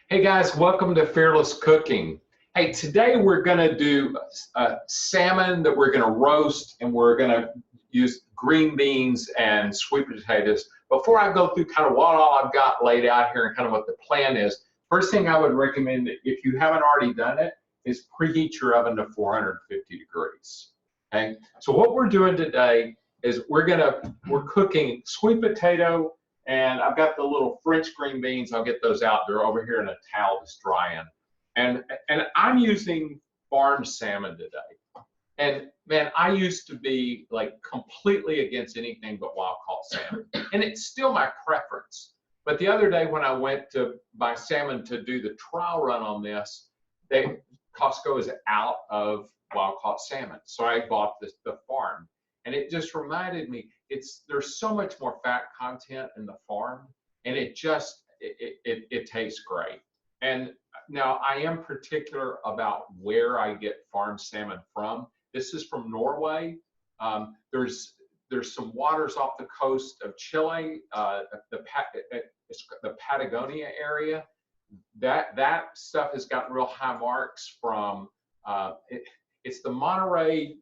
Hey guys, welcome to Fearless Cooking. Hey, today we're going to do salmon that we're going to roast, and we're going to use green beans and sweet potatoes. Before I go through kind of what all I've got laid out here and kind of what the plan is, first thing I would recommend, that if you haven't already done it, is preheat your oven to 450 degrees. Okay, so what we're doing today is we're cooking sweet potato, and I've got the little French green beans. I'll get those out. They're over here in a towel that's drying. And I'm using farm salmon today. And man, I used to be like completely against anything but wild caught salmon. And it's still my preference. But the other day when I went to buy salmon to do the trial run on this, Costco is out of wild caught salmon. So I bought the farm. And it just reminded me, there's so much more fat content in the farm, and it tastes great. And now I am particular about where I get farm salmon from. This is from Norway. There's some waters off the coast of Chile, the Patagonia area. That stuff has gotten real high marks from. It's the Monterey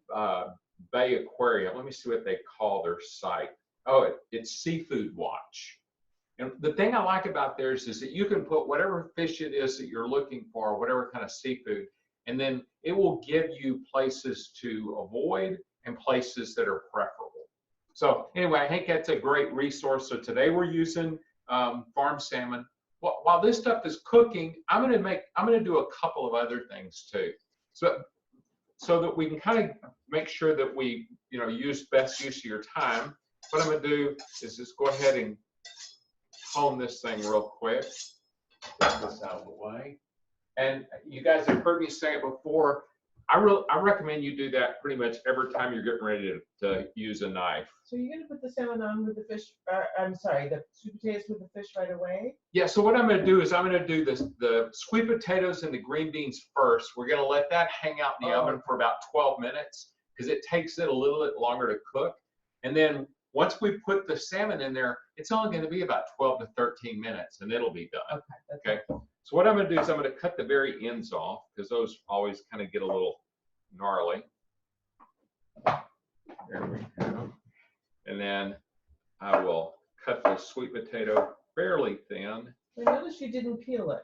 Bay Aquarium. Let me see what they call their site. Oh, it's Seafood Watch. And the thing I like about theirs is that you can put whatever fish it is that you're looking for, whatever kind of seafood, and then it will give you places to avoid and places that are preferable. So anyway, I think that's a great resource. So today we're using farm salmon. While this stuff is cooking, I'm gonna do a couple of other things too. So that we can kind of make sure that we, best use of your time. What I'm gonna do is just go ahead and hone this thing real quick. Get this out of the way. And you guys have heard me say it before. I recommend you do that pretty much every time you're getting ready to use a knife. So you're gonna put the salmon on with the fish, the sweet potatoes with the fish right away? Yeah, so what I'm gonna do is I'm gonna do the sweet potatoes and the green beans first. We're gonna let that hang out in the oven for about 12 minutes because it takes it a little bit longer to cook. And then once we put the salmon in there, it's only gonna be about 12 to 13 minutes and it'll be done. Okay. So what I'm gonna do is I'm gonna cut the very ends off because those always kind of get a little gnarly. There we go. And then I will cut the sweet potato fairly thin. I noticed you didn't peel it.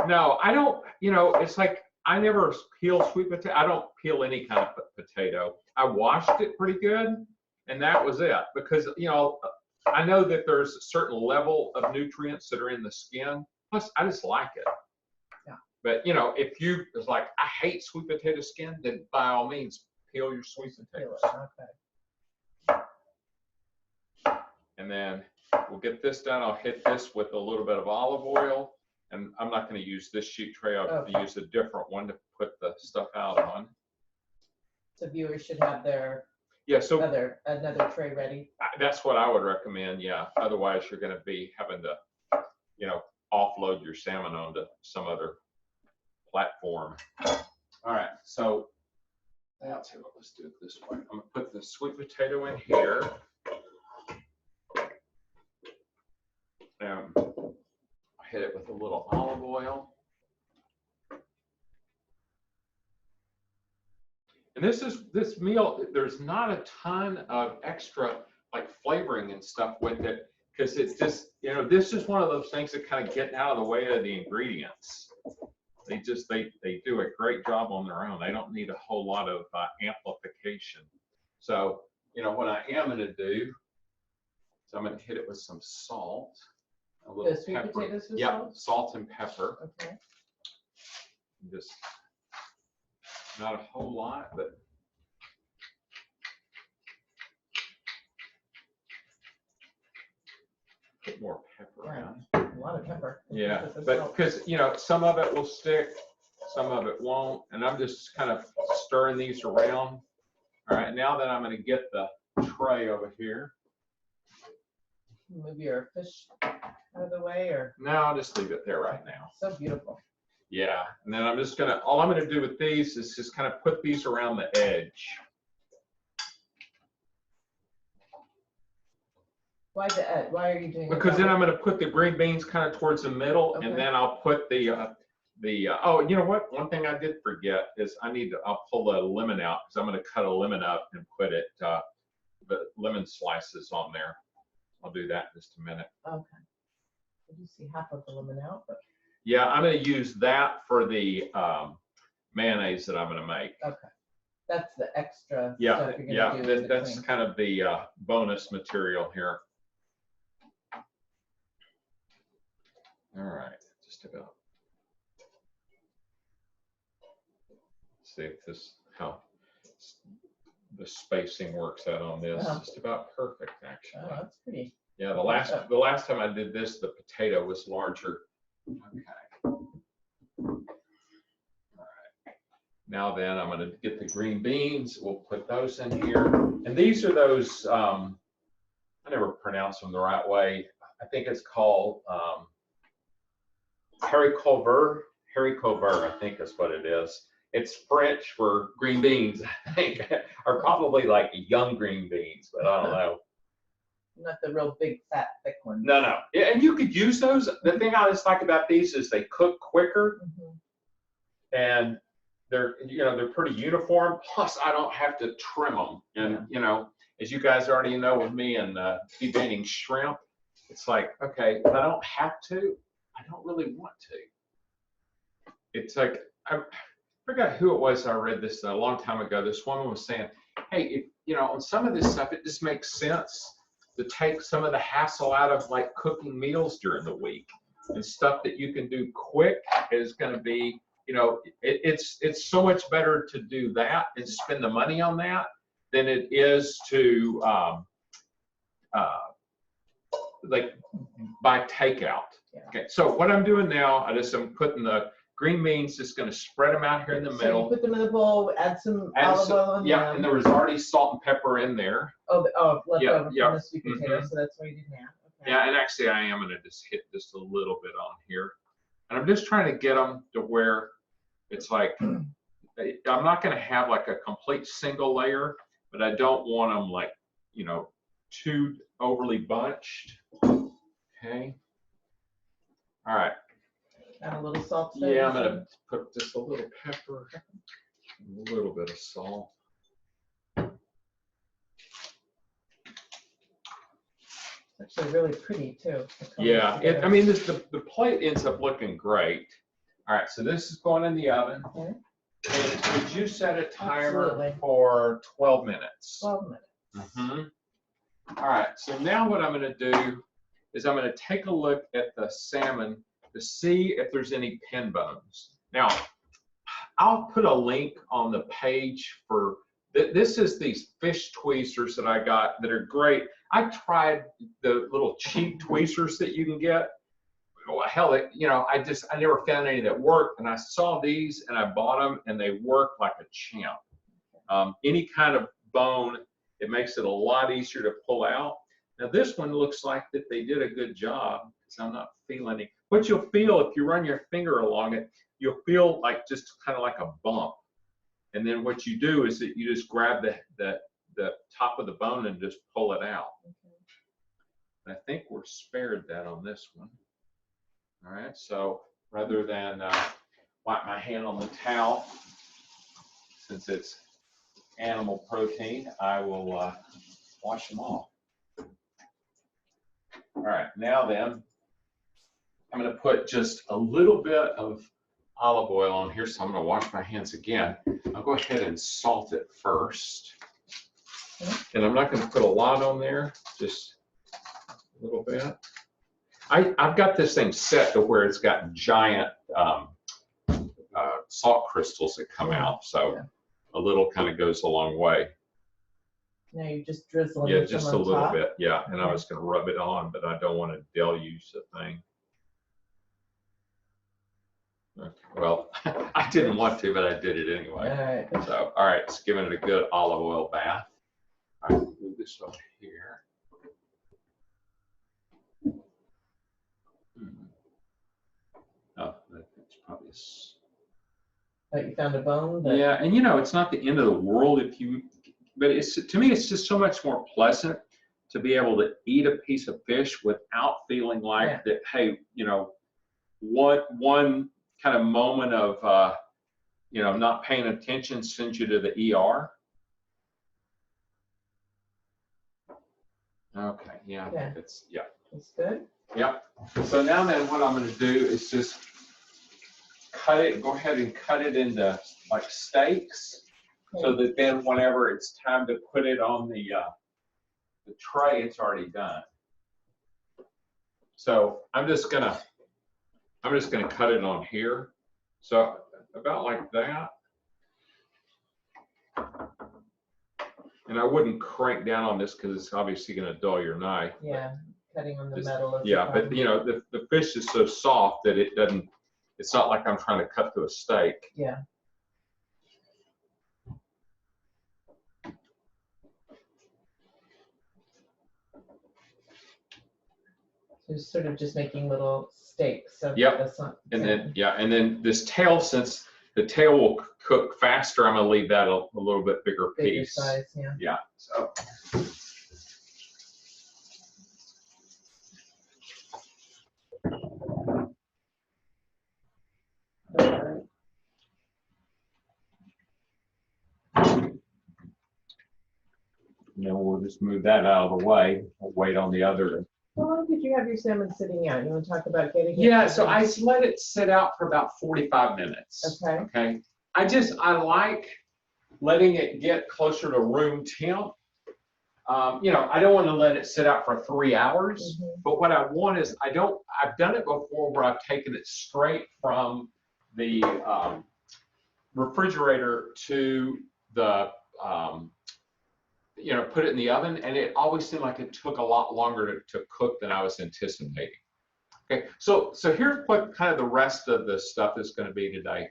No, I don't, it's like I never peel sweet potato. I don't peel any kind of potato. I washed it pretty good, and that was it. Because, I know that there's a certain level of nutrients that are in the skin. Plus, I just like it. Yeah. But, if it's like, I hate sweet potato skin, then by all means, peel your sweet potatoes. Okay. And then we'll get this done. I'll hit this with a little bit of olive oil. And I'm not going to use this sheet tray. I'll have to use a different one to put the stuff out on. So viewers should have their another tray ready. That's what I would recommend, yeah. Otherwise, you're going to be having to, offload your salmon onto some other platform. All right, so I'll tell you what, let's do it this way. I'm going to put the sweet potato in here. I'll hit it with a little olive oil. And this meal, there's not a ton of extra like flavoring and stuff with it because it's just, this is one of those things that kind of get out of the way of the ingredients. They do a great job on their own. They don't need a whole lot of amplification. So, what I am going to do, so I'm going to hit it with some salt. A little sweet pepper. potatoes with salt? Salt and pepper. Okay. Just not a whole lot, but put more pepper in. A lot of pepper. Yeah, but because some of it will stick, some of it won't, and I'm just kind of stirring these around. All right, now that I'm going to get the tray over here. Move your fish out of the way, or? No, I'll just leave it there right now. So beautiful. Yeah, and then all I'm gonna do with these is just kind of put these around the edge. Why the edge? Why are you doing? Because then I'm going to put the green beans kind of towards the middle, and then I'll put the oh, you know what? One thing I did forget is I'll pull the lemon out because I'm going to cut a lemon up and put it the lemon slices on there. I'll do that in just a minute. Okay. Did you see half of the lemon out? But... Yeah, I'm going to use that for the mayonnaise that I'm going to make. Okay. That's the extra yeah, stuff you're going to do. That's kind of the bonus material here. All right, just about. See if how the spacing works out on this. Just about perfect, actually. Oh, that's pretty. Yeah, the last time I did this, the potato was larger. Okay. All right. Now then, I'm going to get the green beans. We'll put those in here. And these are those. I never pronounce them the right way. I think it's called haricots verts, I think is what it is. It's French for green beans, I think, or probably like young green beans, but I don't know. Not the real big, fat, thick ones. No. Yeah, and you could use those. The thing I just like about these is they cook quicker, and they're pretty uniform. Plus, I don't have to trim them. And as you guys already know, with me and debating shrimp, it's like, okay, if I don't have to, I don't really want to. It's like I forgot who it was. I read this a long time ago. This woman was saying, hey, on some of this stuff, it just makes sense to take some of the hassle out of like cooking meals during the week, and stuff that you can do quick is going to be, it's so much better to do that and spend the money on that than it is to like buy takeout. Okay, so what I'm doing now, I'm putting the green beans, just going to spread them out here in the middle. You put them in the bowl, add some olive oil on them. Yeah, and there was already salt and pepper in there. Left over from the sweet potato, so that's why you didn't have. Okay. Yeah, and actually I am going to just hit just a little bit on here. And I'm just trying to get them to where it's like, I'm not going to have like a complete single layer, but I don't want them like, too overly bunched. Okay. All right. Add a little salt. Yeah, I'm going to put just a little pepper, a little bit of salt. It's actually really pretty too. Yeah, the plate ends up looking great. All right, so this is going in the oven. Okay. And would you set a timer for 12 minutes? 12 minutes. All right, so now what I'm going to do is I'm going to take a look at the salmon to see if there's any pin bones. Now, I'll put a link on the page for, this is these fish tweezers that I got that are great. I tried the little cheap tweezers that you can get. Well, hell, I never found any that worked, and I saw these and I bought them and they work like a champ. Any kind of bone, it makes it a lot easier to pull out. Now this one looks like that they did a good job because I'm not feeling any. What you'll feel if you run your finger along it, you'll feel like just kind of like a bump. And then what you do is that you just grab the top of the bone and just pull it out. And I think we're spared that on this one. All right, so rather than wipe my hand on the towel, since it's animal protein, I will wash them off. All right, now then, I'm going to put just a little bit of olive oil on here, so I'm going to wash my hands again. I'll go ahead and salt it first. And I'm not going to put a lot on there, just a little bit. I've got this thing set to where it's got giant salt crystals that come out, so a little kind of goes a long way. Now you just drizzle it. Yeah, just a little bit. Yeah, and I was going to rub it on, but I don't want to deluge the thing. Okay, well, I didn't want to, but I did it anyway. All right. So, all right, it's giving it a good olive oil bath. All right, move this over here. Oh, that's probably But you found a bone? Yeah, and it's not the end of the world if you, but to me, it's just so much more pleasant to be able to eat a piece of fish without feeling like that, hey, you know, one kind of moment of, you know, not paying attention sends you to the ER. Okay, yeah, I think it's, yeah. That's good. Yep. So now then what I'm going to do is just cut it, go ahead and cut it into like steaks, so that then whenever it's time to put it on the tray, it's already done. So I'm just gonna cut it on here. So about like that. And I wouldn't crank down on this because it's obviously going to dull your knife. Yeah, cutting on the metal. Yeah, but you know, the fish is so soft that it doesn't, it's not like I'm trying to cut to a steak. Yeah. So sort of just making little steaks of the salmon. And then this tail, since the tail will cook faster, I'm going to leave that a little bit bigger piece. Size, yeah. So. You know, we'll just move that out of the way. We'll wait on the other. How long did you have your salmon sitting out? You want to talk about getting it? Yeah, so I let it sit out for about 45 minutes. Okay. Okay. I like letting it get closer to room temp. You know, I don't want to let it sit out for 3 hours, but what I want is I've done it before where I've taken it straight from the refrigerator to the you know, put it in the oven, and it always seemed like it took a lot longer to cook than I was anticipating. Okay, so here's what kind of the rest of the stuff is going to be today.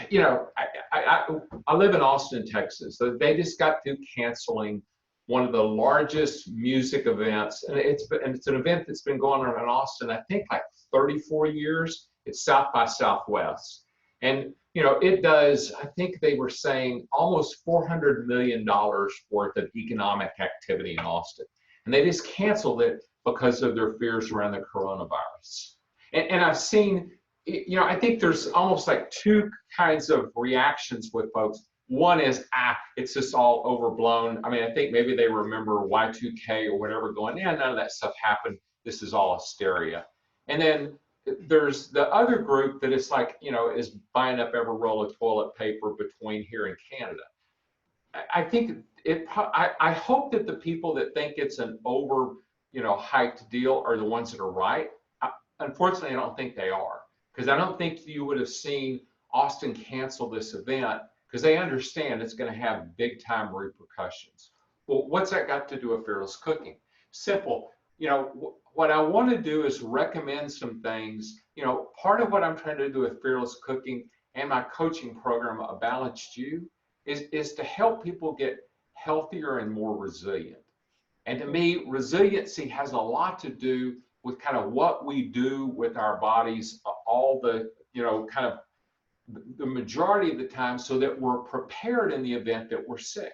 You know, I live in Austin, Texas. So they just got through canceling one of the largest music events, and it's an event that's been going on in Austin, I think like 34 years. It's South by Southwest, and you know, it does, I think they were saying almost $400 million worth of economic activity in Austin. And they just canceled it because of their fears around the coronavirus. And I've seen, you know, I think there's almost like two kinds of reactions with folks. One is, it's just all overblown. I mean, I think maybe they remember Y2K or whatever going, yeah, none of that stuff happened. This is all hysteria. And then there's the other group that is like, you know, is buying up every roll of toilet paper between here and Canada. I think I hope that the people that think it's an over, you know, hyped deal are the ones that are right. Unfortunately, I don't think they are, because I don't think you would have seen Austin cancel this event because they understand it's going to have big time repercussions. Well, what's that got to do with fearless cooking? Simple. You know, what I want to do is recommend some things. You know, part of what I'm trying to do with fearless cooking and my coaching program, A Balanced You, is to help people get healthier and more resilient. And to me, resiliency has a lot to do with kind of what we do with our bodies, all the, you know, kind of the majority of the time, so that we're prepared in the event that we're sick.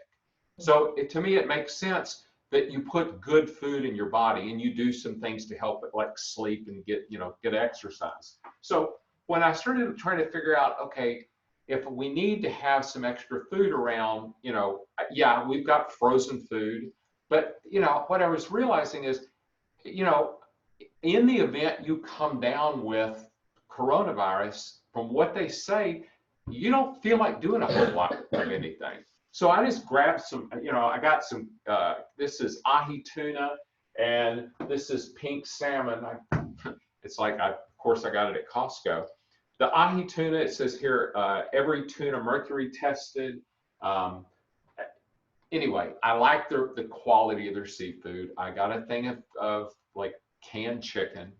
So to me, it makes sense that you put good food in your body and you do some things to help it, like sleep and get exercise. So when I started trying to figure out, okay, if we need to have some extra food around, you know, yeah, we've got frozen food, but you know, what I was realizing is, you know, in the event you come down with coronavirus, from what they say, you don't feel like doing a whole lot of anything. So I just grabbed some, you know, I got some, this is ahi tuna, and this is pink salmon. It's like, of course, I got it at Costco. The ahi tuna, it says here, every tuna mercury tested. Anyway, I like the quality of their seafood. I got a thing of like canned chicken.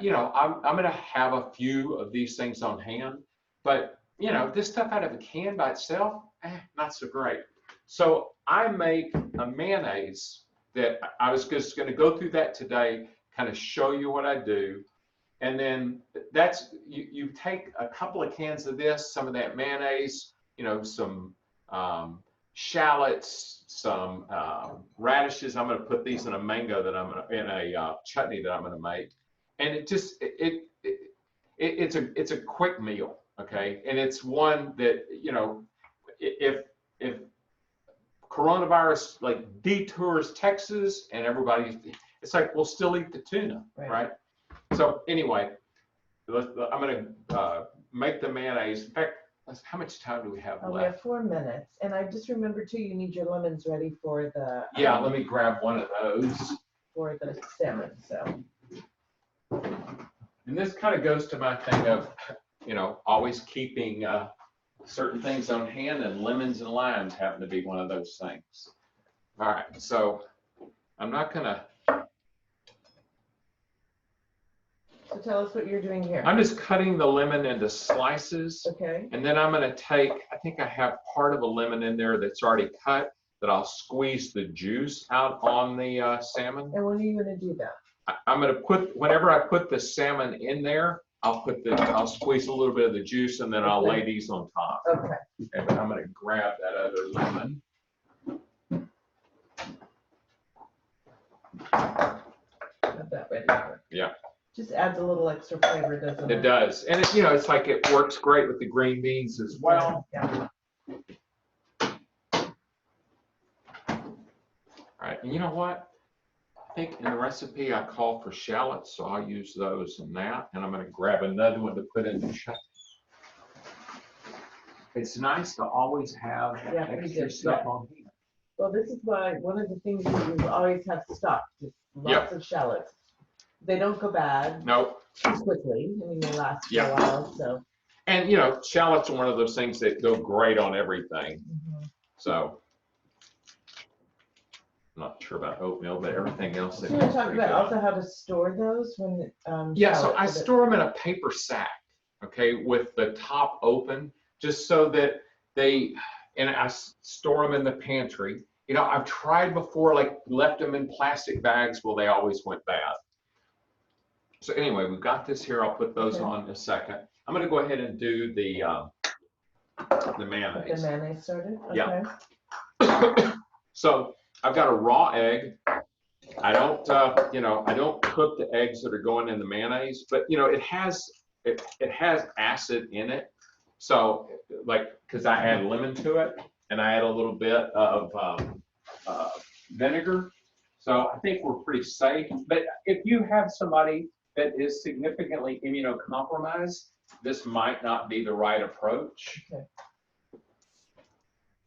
You know, I'm going to have a few of these things on hand, but you know, this stuff out of a can by itself, not so great. So I make a mayonnaise that I was just going to go through that today, kind of show you what I do. And then that's, you take a couple of cans of this, some of that mayonnaise, you know, some shallots, some radishes. I'm going to put these in a mango that chutney that I'm going to make, and it's a quick meal, okay? And it's one that, you know, if coronavirus like detours Texas and everybody, it's like we'll still eat the tuna, right? So anyway, I'm going to make the mayonnaise. In fact, how much time do we have left? We have 4 minutes, and I just remember too, you need your lemons ready for the. Yeah, let me grab one of those. For the salmon, so. And this kind of goes to my thing of, you know, always keeping certain things on hand, and lemons and limes happen to be one of those things. All right, so I'm not gonna. So tell us what you're doing here. I'm just cutting the lemon into slices. Okay. And then I'm gonna take, I think I have part of a lemon in there that's already cut, that I'll squeeze the juice out on the salmon. And when are you gonna do that? I'm gonna put, whenever I put the salmon in there, I'll squeeze a little bit of the juice, and then I'll lay these on top. Okay. And I'm gonna grab that other lemon. Have that ready. Yeah. Just adds a little extra flavor, doesn't it? It does, and you know, it's like it works great with the green beans as well. Yeah. All right, and you know what? I think in the recipe I call for shallots, so I'll use those in that, and I'm going to grab another one to put in the chutney. It's nice to always have extra stuff on hand. Well, this is why one of the things that you always have stocked is lots of shallots. They don't go bad. Nope. Quickly. I mean, they last for a while. So. And you know, shallots are one of those things that go great on everything. So. I'm not sure about oatmeal, but everything else. You want to talk about also how to store those when. So I store them in a paper sack, okay, with the top open, just so that and I store them in the pantry. You know, I've tried before, like left them in plastic bags. Well, they always went bad. So anyway, we've got this here. I'll put those on in a second. I'm going to go ahead and do the mayonnaise. Get the mayonnaise started? Okay. Yeah. So I've got a raw egg. I don't, I don't cook the eggs that are going in the mayonnaise, but you know, it has acid in it. So like, because I add lemon to it, and I add a little bit of vinegar. So I think we're pretty safe. But if you have somebody that is significantly immunocompromised, this might not be the right approach. Okay.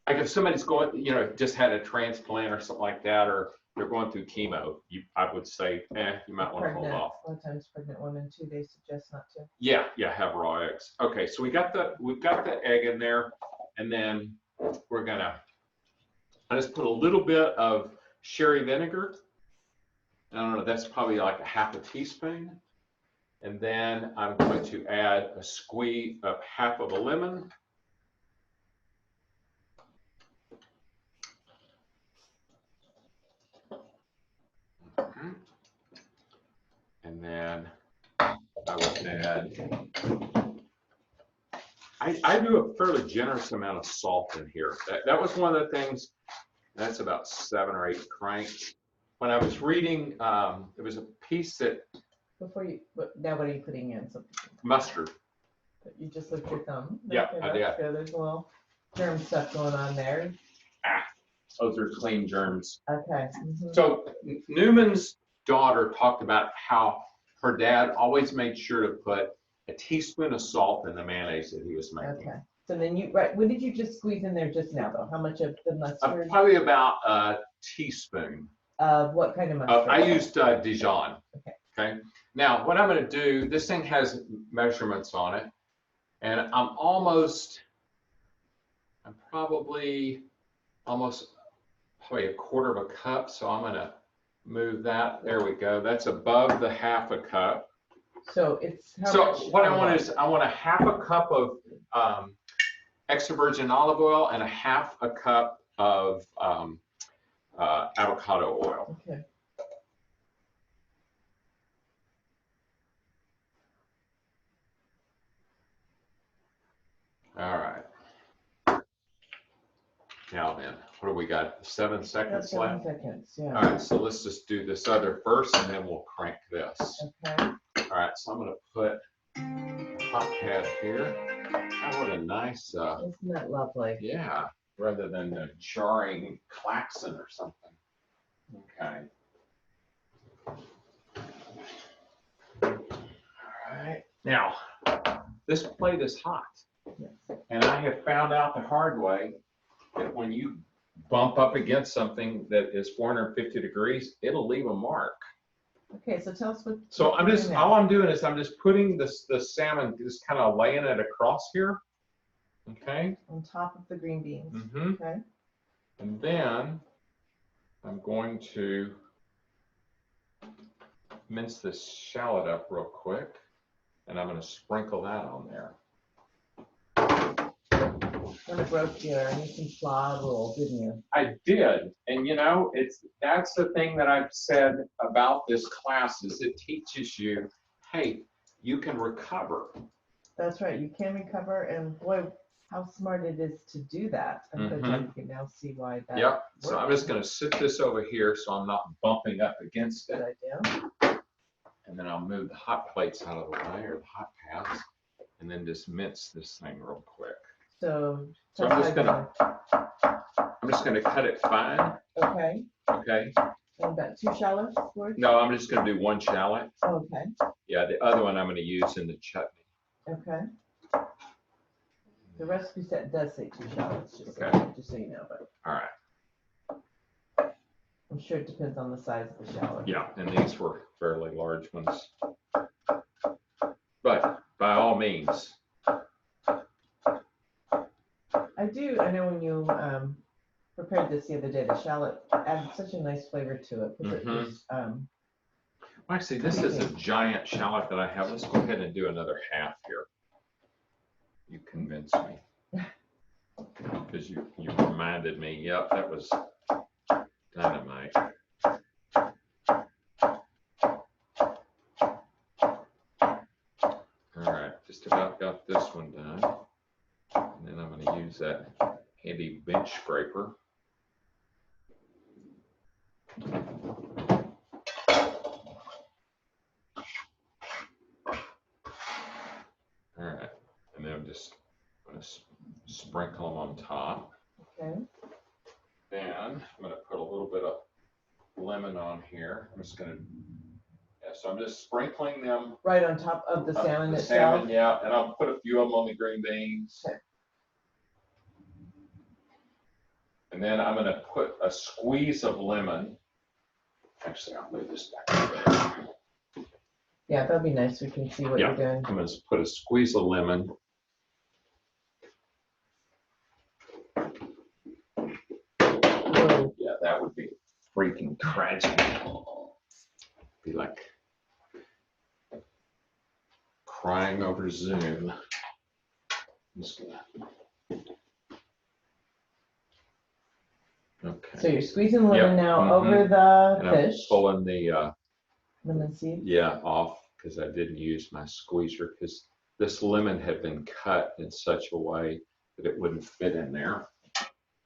Like if somebody's going, you know, just had a transplant or something like that, or they're going through chemo, I would say, you might want to hold off. A lot of times pregnant women too, they suggest not to. Yeah, have raw eggs. Okay, so we've got the egg in there, and then we're gonna, I just put a little bit of sherry vinegar. I don't know, that's probably like a half a teaspoon. And then I'm going to add a squeeze of half of a lemon. And then I would add, I do a fairly generous amount of salt in here. That was one of the things, that's about 7 or 8 cranks. When I was reading, it was a piece that. Before you, now what are you putting in? Something. Mustard. You just lift your thumb. Yeah, okay, I did. Good. There's a little germ stuff going on there. Those are clean germs. Okay. So Newman's daughter talked about how her dad always made sure to put a teaspoon of salt in the mayonnaise that he was making. Okay. So then what did you just squeeze in there just now though? How much of the mustard? Probably about a teaspoon. Of what kind of mustard? I used Dijon. Okay. Now what I'm going to do, this thing has measurements on it, and I'm probably almost a quarter of a cup. So I'm going to move that. There we go. That's above the half a cup. So it's how much? What I want is, I want a half a cup of extra virgin olive oil and a half a cup of avocado oil. Okay. All right. Now then, what do we got? 7 seconds left? 7 seconds, yeah. All right, so let's just do this other first, and then we'll crank this. Okay. All right, so I'm going to put a hot pad here. Oh, what a nice, Isn't that lovely? yeah, rather than the jarring klaxon or something. Okay. All right. Now, this plate is hot. Yes. And I have found out the hard way that when you bump up against something that is 450 degrees, it'll leave a mark. Okay, so tell us what. So what I'm you're just, doing now. all I'm doing is I'm just putting this, the salmon, just kind of laying it across here. Okay. On top of the green beans. Mm-hmm. Okay. And then I'm going to mince this shallot up real quick, and I'm going to sprinkle that on there. When it broke your some flour roll, didn't you? I did, and you know, that's the thing that I've said about this class is it teaches you, hey, you can recover. That's right. You can recover, and boy, how smart it is to do that. I'm Mhm. glad you can now see why that. Yep. So I'm works. just going to sit this over here so I'm not bumping up against Good it, idea. and then I'll move the hot plates out of the way, or the hot pads, and then just mince this thing real quick. So I'm just gonna cut it fine. Okay. Okay. And about 2 shallots worth? No, I'm just gonna do 1 shallot. Okay. Yeah, the other one I'm gonna use in the chutney. Okay. The recipe set does say 2 shallots, just so you know, but All right. I'm sure it depends on the size of the shallot. Yeah, and these were fairly large ones. But by all means. I know when you prepared this the other day, the shallot added such a nice flavor to it. Because it was, Actually, this is a giant shallot that I have. Let's go ahead and do another half here. You convinced me. Because you reminded me, yep, that was dynamite. All right, just about got this one done. And then I'm going to use that handy bench scraper. All right, and then I'm just going to sprinkle them on top. okay. Then I'm going to put a little bit of lemon on here. I'm just going to, yeah, so I'm just sprinkling them. Right on top of the salmon the itself? Salmon, yeah, and I'll put a few of them on the green beans. Okay. And then I'm going to put a squeeze of lemon. Actually, I'll move this back. Yeah, that'd be nice. We can see what you're doing. I'm going to put a squeeze of lemon. Whoa. Yeah, that would be freaking tragic. Be like crying over Zoom. I'm just gonna. Okay. So you're squeezing the lemon Yep. now over the And fish. I'm pulling the Lemon seeds. yeah off because I didn't use my squeezer because this lemon had been cut in such a way that it wouldn't fit in there.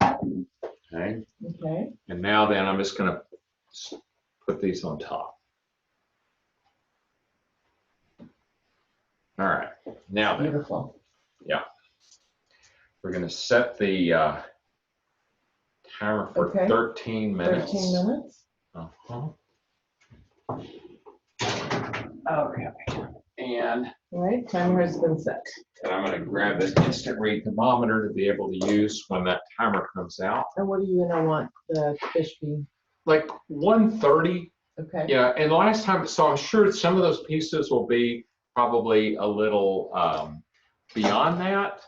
Okay. Okay. And now then I'm just gonna put these on top. All right. Now then. Beautiful. Yeah. We're gonna set the timer for 13 minutes. 13 minutes? Uh-huh. Okay. And All right, timer has been set. I'm gonna grab this instant read thermometer to be able to use when that timer comes out. And what are you gonna want the fish be? Like 130. Okay. Yeah, and last time, so I'm sure some of those pieces will be probably a little beyond that,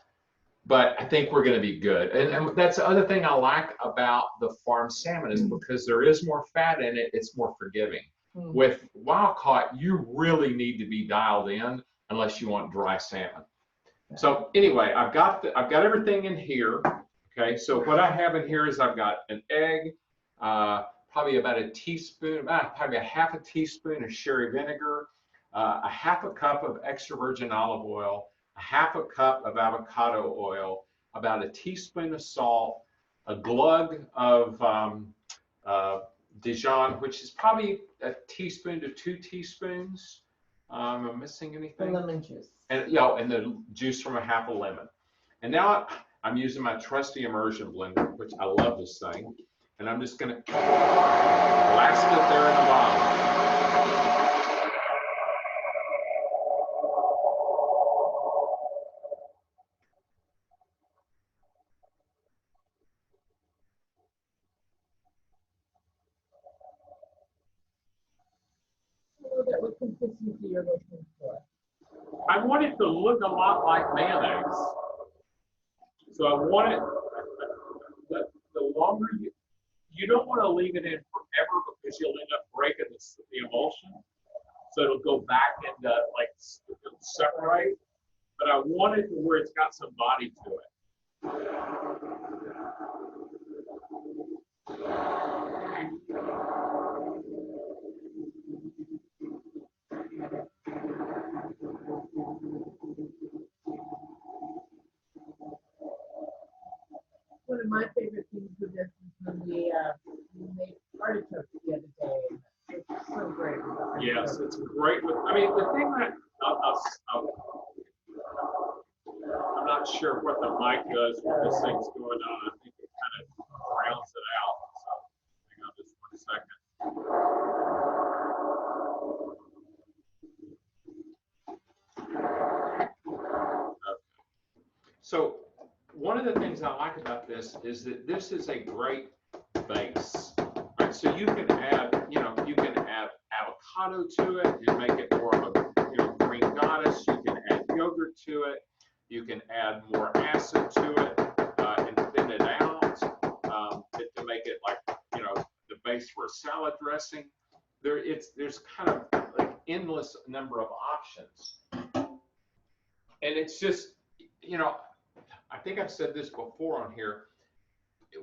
but I think we're going to be good. And that's the other thing I like about the farm salmon is because there is more fat in it, it's more forgiving. With wild caught, you really need to be dialed in unless you want dry salmon. So anyway, I've got everything in here. Okay, so what I have in here is I've got an egg, probably about a teaspoon, probably a half a teaspoon of sherry vinegar, a half a cup of extra virgin olive oil, a half a cup of avocado oil, about a teaspoon of salt, a glug of Dijon, which is probably a teaspoon to 2 teaspoons. Am I missing anything? The lemon juice. And and the juice from a half a lemon. And now I'm using my trusty immersion blender, which I love this thing. And I'm just going to blast it there in the bottom. What consistency you're looking for? I want it to look a lot like mayonnaise. So I want it, the longer you don't want to leave it in forever because you'll end up breaking the emulsion. So it'll go back into like it'll separate. But I want it to where it's got some body to it. One of my favorite things with this is when we made artichokes the other day. It's so great. Yes, it's great with. I mean, the thing that I'm not sure what the mic does when this thing's going on. I think it kind of drowns it out. So hang on just 1 second. Okay. So one of the things I like about this is that this is a great base. Right? So you can add, you can add avocado to it and make it more of a, green goddess. You can add yogurt to it. You can add more acid to it and thin it out to make it like, the base for a salad dressing. There's kind of like endless number of options. And it's just, I think I've said this before on here.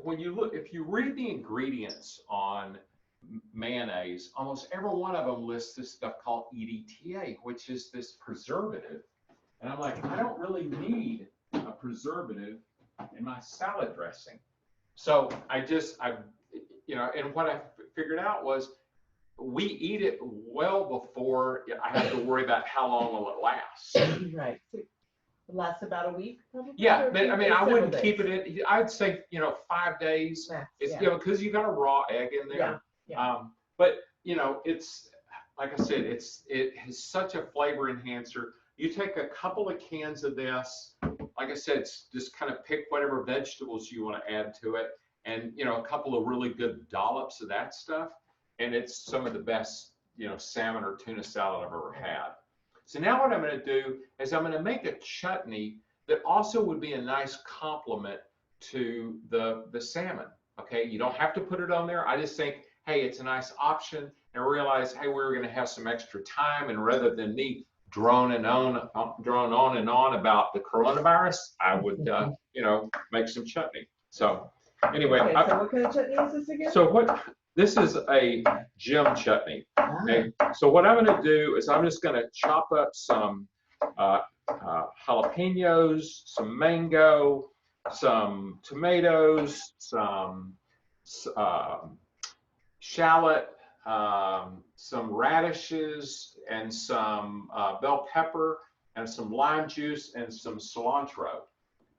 When you look, if you read the ingredients on mayonnaise, almost every one of them lists this stuff called EDTA, which is this preservative. And I'm like, I don't really need a preservative in my salad dressing. So and what I figured out was we eat it well before I have to worry about how long will it last. Right. It lasts about a week, probably. Yeah, but I mean, I wouldn't keep it in. I'd say 5 days. Max, It's yeah. Because you got a raw egg in there. Yeah. But it's like I said, it has such a flavor enhancer. You take a couple of cans of this. Like I said, just kind of pick whatever vegetables you want to add to it, and a couple of really good dollops of that stuff, and it's some of the best salmon or tuna salad I've ever had. So now what I'm going to do is I'm going to make a chutney that also would be a nice complement to the salmon. Okay, you don't have to put it on there. I just think, hey, it's a nice option, and realize, hey, we're going to have some extra time, and rather than me drone on and on about the coronavirus, I would make some chutney. So anyway, Okay, so what kind of chutney is this again? So this is a Jim chutney. Okay, so what I'm going to do is I'm just going to chop up some jalapenos, some mango, some tomatoes, some shallot, some radishes, and some bell pepper, and some lime juice, and some cilantro.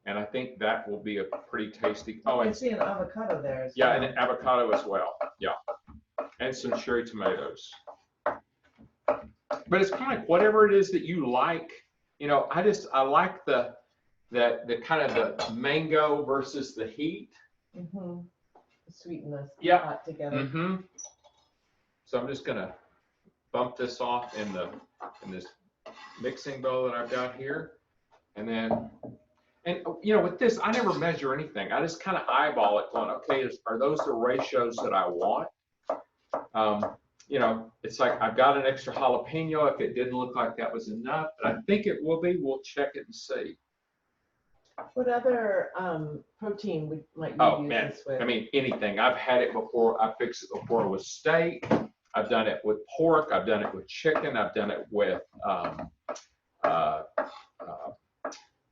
And I think that will be a pretty tasty. Oh, I see an avocado there as yeah, well. and an avocado as well. Yeah, and some cherry tomatoes. But it's kind of like whatever it is that you like. I like the kind of the mango versus the heat. Mm-hmm. The sweet and the Yeah. hot together. Mm-hmm. So I'm just gonna bump this off in this mixing bowl that I've got here, and then. And with this, I never measure anything. I just kind of eyeball it, going, okay, are those the ratios that I want? It's like I've got an extra jalapeno. If it didn't look like that was enough, but I think it will be. We'll check it and see. What other protein might you use this with? I mean, anything. I've had it before. I fixed it before with steak. I've done it with pork. I've done it with chicken. I've done it with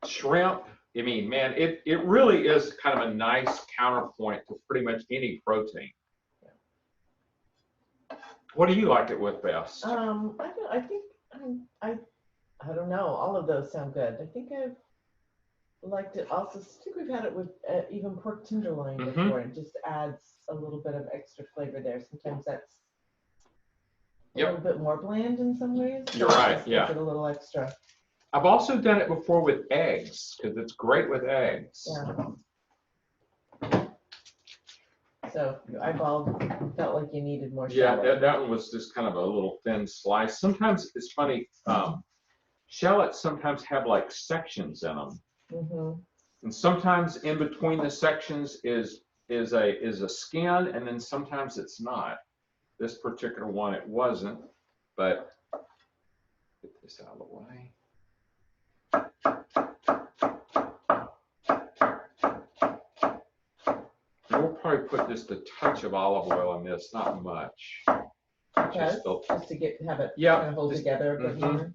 shrimp. I mean, man, it really is kind of a nice counterpoint to pretty much any protein. What do you like it with best? I think I don't know. All of those sound good. I think I've liked it also. I think we've had it with even pork tenderloin before. It just adds a little bit of extra flavor there. Sometimes that's a little bit more bland in some ways. You're right. Yeah. Give it a little extra. I've also done it before with eggs because it's great with eggs. Yeah. So your eyeball felt like you needed more. Yeah, that one was just kind of a little thin slice. Sometimes it's funny. Shallots sometimes have like sections in them, and sometimes in between the sections is a skin, and then sometimes it's not. This particular one, it wasn't, but get this out of the way. We'll probably put just a touch of olive oil in this, not much. Just to have it kind of hold together a bit more.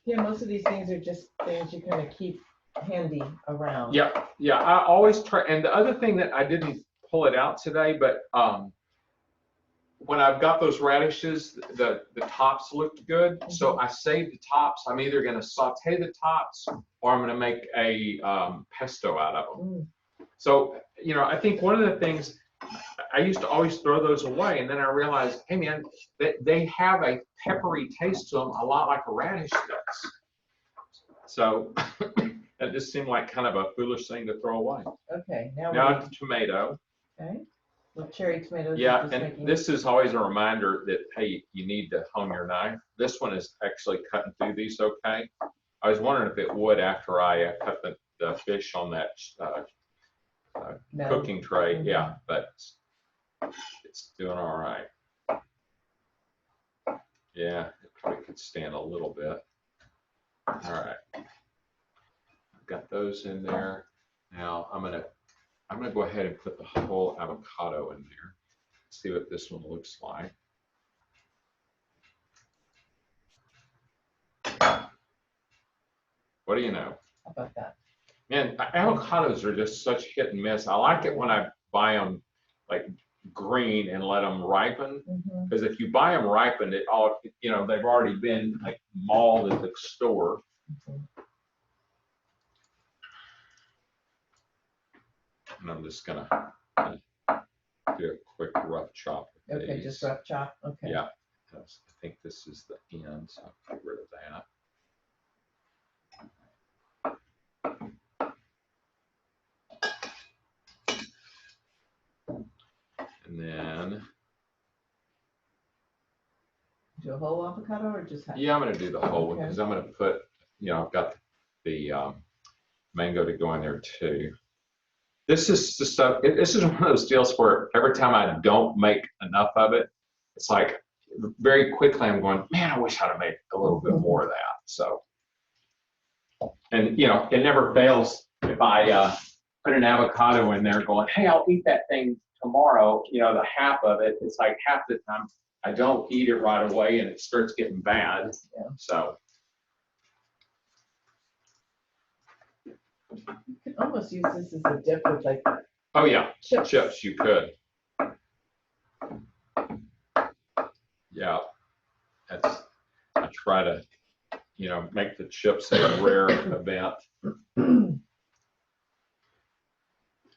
Yeah, most of these things are just things you kind of keep handy around. Yeah, I always try. And the other thing that I didn't pull it out today, but when I've got those radishes, the tops looked good, so I saved the tops. I'm either going to saute the tops or I'm going to make a pesto out of them. So, you know, I think one of the things, I used to always throw those away, and then I realized, hey man, they have a peppery taste to them, a lot like a radish does. So that just seemed like kind of a foolish thing to throw away. Okay, now the tomato. Okay. With cherry tomatoes. Yeah, and this is always a reminder that, hey, you need to hone your knife. This one is actually cutting through these okay. I was wondering if it would after I cut the fish on that cooking tray. Yeah, but it's doing all right. Yeah, it probably could stand a little bit. All right, I've got those in there. Now I'm gonna go ahead and put the whole avocado in there. See what this one looks like. What do you know? How about that? Man, avocados are just such hit and miss. I like it when I buy them like green and let them ripen, because if you buy them ripened, they've already been like mauled at the store. And I'm just gonna do a quick rough chop. Okay, just rough chop. Okay. Yeah, I think this is the end, so I'll get rid of that. And then do a whole avocado or just half? Yeah, I'm gonna do the whole one because I'm gonna put, I've got the mango to go in there too. This is the stuff. This is one of those deals where every time I don't make enough of it, it's like very quickly I'm going, man, I wish I'd have made a little bit more of that. So, and it never fails if I put an avocado in there, going, hey, I'll eat that thing tomorrow. The half of it. It's like half the time I don't eat it right away, and it starts getting bad. Yeah. So. You could almost use this as a dip with like. Oh yeah, chips you could. Yeah, I try to, make the chips a rare event.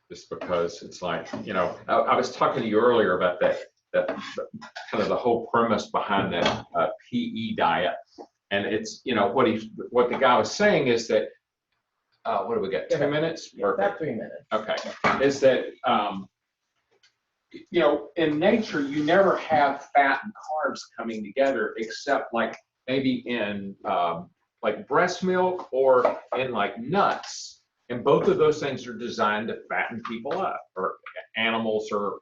Just because it's like, I was talking to you earlier about that kind of the whole premise behind that PE diet, and it's what the guy was saying is that. What do we got? 2 minutes? About 3 minutes. Okay. Is that, in nature, you never have fat and carbs coming together except like maybe in like breast milk or in like nuts. And both of those things are designed to fatten people up, or animals or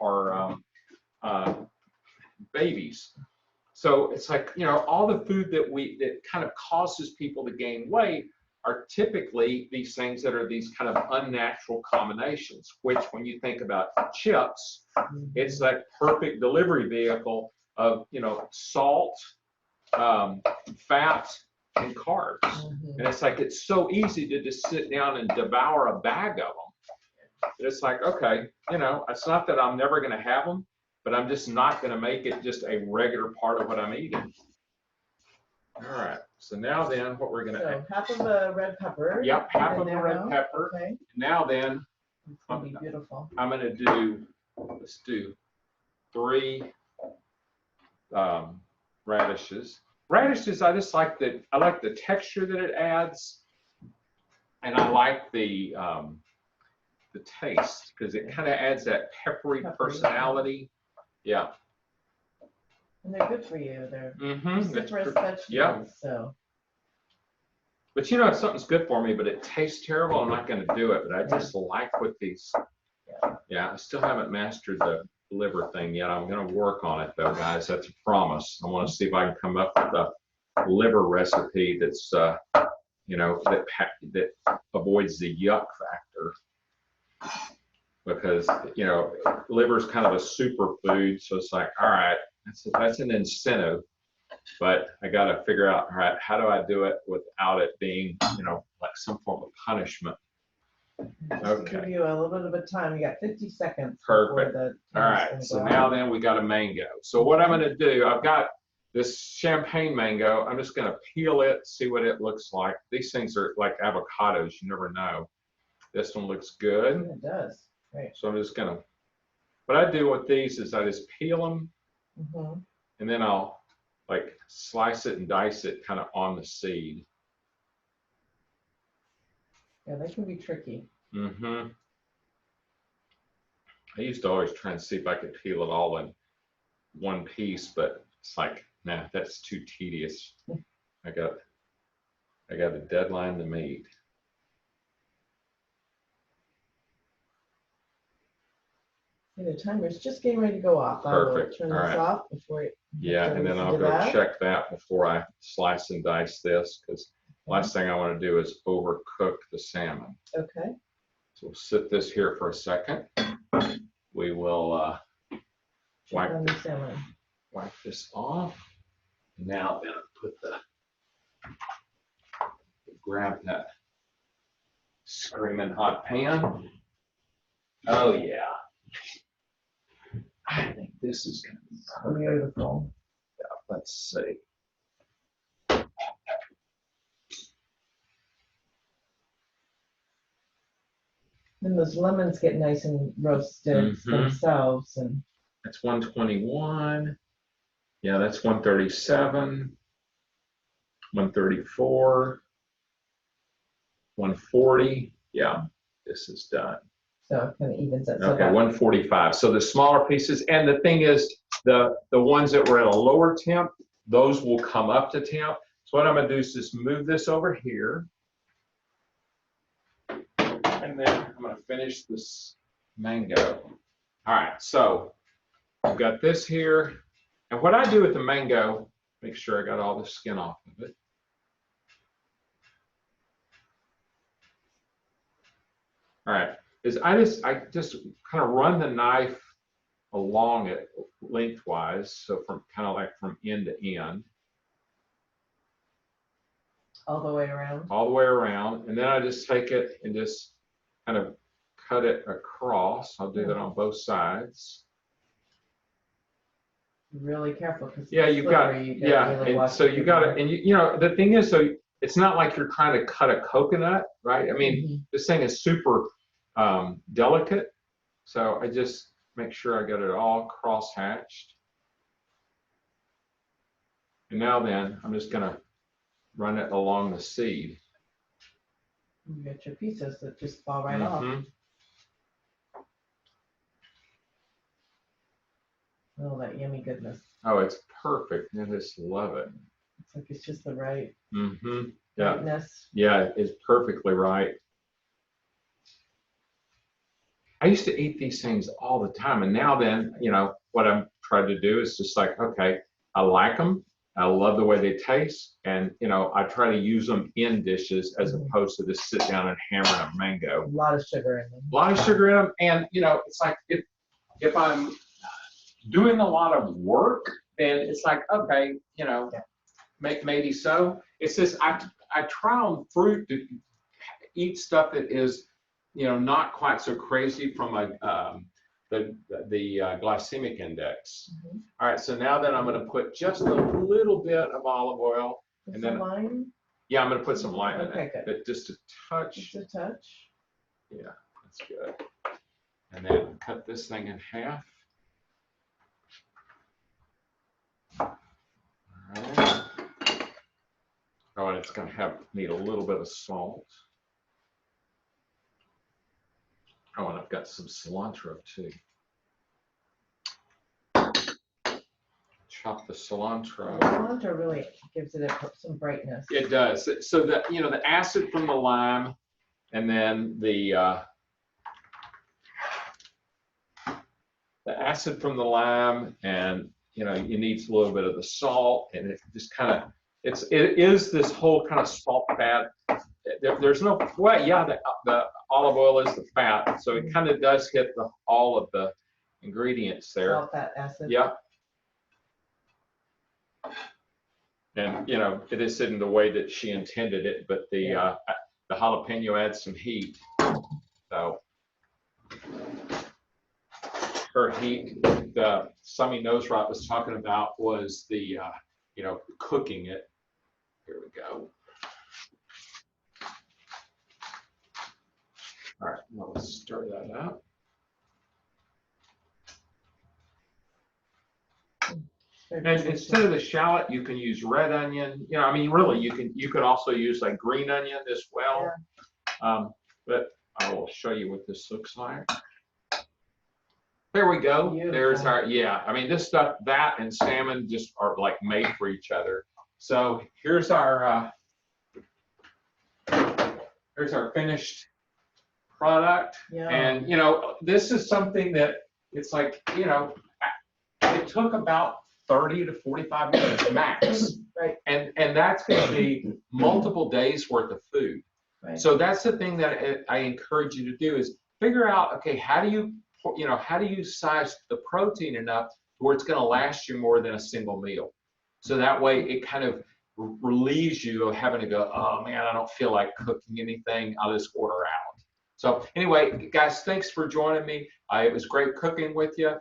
babies. So it's like, all the food that kind of causes people to gain weight are typically these things that are these kind of unnatural combinations, which when you think about chips, it's that perfect delivery vehicle of, salt fat and carbs. And it's like, it's so easy to just sit down and devour a bag of them. It's like, okay, you know, it's not that I'm never going to have them, but I'm just not going to make it just a regular part of what I'm eating. All right, so now then what we're going to So half of a red pepper. Yep, half of a red pepper. Okay. Now then, It's going to be beautiful. I'm going to do, let's do 3 radishes. Radishes, I just like I like the texture that it adds, and I like the taste, because it kind of adds that peppery personality. Yeah. And they're good for you. They're citrus vegetables. Yeah. So. But you know, if something's good for me, but it tastes terrible, I'm not going to do it. But I just like with these. Yeah, I still haven't mastered the liver thing yet. I'm going to work on it though, guys. That's a promise. I want to see if I can come up with a liver recipe that's, you know, that avoids the yuck factor. Because, you know, liver's kind of a superfood, so it's like, all right, that's an incentive, but I got to figure out, all right, how do I do it without it being, you know, like some form of punishment? Okay. Give you a little bit of time. You got 50 seconds. Perfect. All right. So now then we got a mango. So what I'm going to do, I've got this champagne mango. I'm just going to peel it, see what it looks like. These things are like avocados. You never know. This one looks good. It does. Right. So I'm just going to, what I do with these is I just peel them, and then I'll like slice it and dice it kind of on the seed. Yeah, they can be tricky. I used to always try and see if I could peel it all in one piece, but it's like, nah, that's too tedious. I got a deadline to meet. The timer's just getting ready to go off. Perfect. I will turn this off before it. Yeah, and then I'll go check that before I slice and dice this, because last thing I want to do is overcook the salmon. Okay. So we'll sit this here for a second. We will wipe this off. Now then, grab that screaming hot pan. Oh yeah. I think this is going to be beautiful. Yeah, let's see. And those lemons get nice and roasted themselves. And that's 121. Yeah, that's 137. 134. 140. Yeah, this is done. So it kind of evens it. Okay, 145. So the smaller pieces, and the thing is, the ones that were at a lower temp, those will come up to temp. So what I'm going to do is just move this over here. And then I'm going to finish this mango. All right, so I've got this here. And what I do with the mango, make sure I got all the skin off of it. All right, is I just kind of run the knife along it lengthwise, so from kind of like from end to end. All the way around? All the way around, and then I just take it and just kind of cut it across. I'll do that on both sides. Really careful, because yeah, you got really and so you got it, and you know the thing is, so it's not like you're trying to cut a coconut, right? I mean, this thing is super delicate, so I just make sure I got it all cross-hatched. And now then, I'm just gonna run it along the seed. You get your pieces that just fall right off. Oh, that yummy goodness. Oh, it's perfect. I just love it. It's like it's just the right yeah. rightness. Yeah, it's perfectly right. I used to eat these things all the time, and now then, you know, what I'm trying to do is just like, okay, I like them. I love the way they taste, and you know, I try to use them in dishes as opposed to just sit down and hammer a mango. A lot of sugar in them. A lot of sugar in them, and you know, it's like if I'm doing a lot of work, then it's like, okay, you know, maybe so. It says I try on fruit to eat stuff that is, not quite so crazy from the glycemic index. Mm-hmm. All right, so now then I'm going to put just a little bit of olive oil, and then lime. Yeah, I'm going to put some lime in Okay, it. good. Just a touch. Just a touch. Yeah, that's good. And then cut this thing in half. All right. Oh, and it's going to need a little bit of salt. Oh, and I've got some cilantro too. Chop the cilantro. Cilantro really gives it some brightness. It does. So the the acid from the lime, and then the acid from the lime, and you need a little bit of the salt, and it just kind of it is this whole kind of salt fat. There's no the olive oil is the fat, so it kind of does hit all of the ingredients there. Salt, fat, acid. Yeah. And it isn't the way that she intended it, but the jalapeno adds some heat. So her heat, the Summy Knows Right was talking about was the cooking it. Here we go. All right, now let's stir that up. And instead of the shallot, you can use red onion. I mean, really, you could also use like green onion as well. Yeah. But I will show you what this looks like. There we go. Beautiful. There's our I mean, this stuff, that and salmon just are like made for each other. So here's our finished product. Yeah. And this is something that it's like it took about 30 to 45 minutes max. Right. And that's going to be multiple days worth of food. Right. So that's the thing that I encourage you to do is figure out, okay, how do you size the protein enough where it's going to last you more than a single meal? So that way it kind of relieves you of having to go, oh man, I don't feel like cooking anything. I'll just order out. So anyway, guys, thanks for joining me. It was great cooking with you.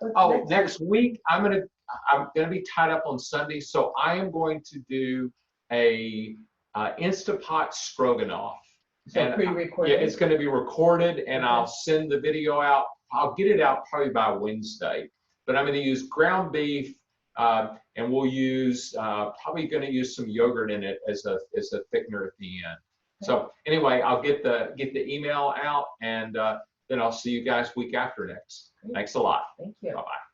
Next week I'm gonna be tied up on Sunday, so I am going to do a Instapot stroganoff. So pre-recorded. Yeah, it's going to be recorded, and okay. I'll send the video out. I'll get it out probably by Wednesday. But I'm going to use ground beef, and we'll use probably going to use some yogurt in it as a thickener at the end. Okay. So anyway, I'll get the email out, and then I'll see you guys week after next. Great. Thanks a lot. Thank you. Bye-bye.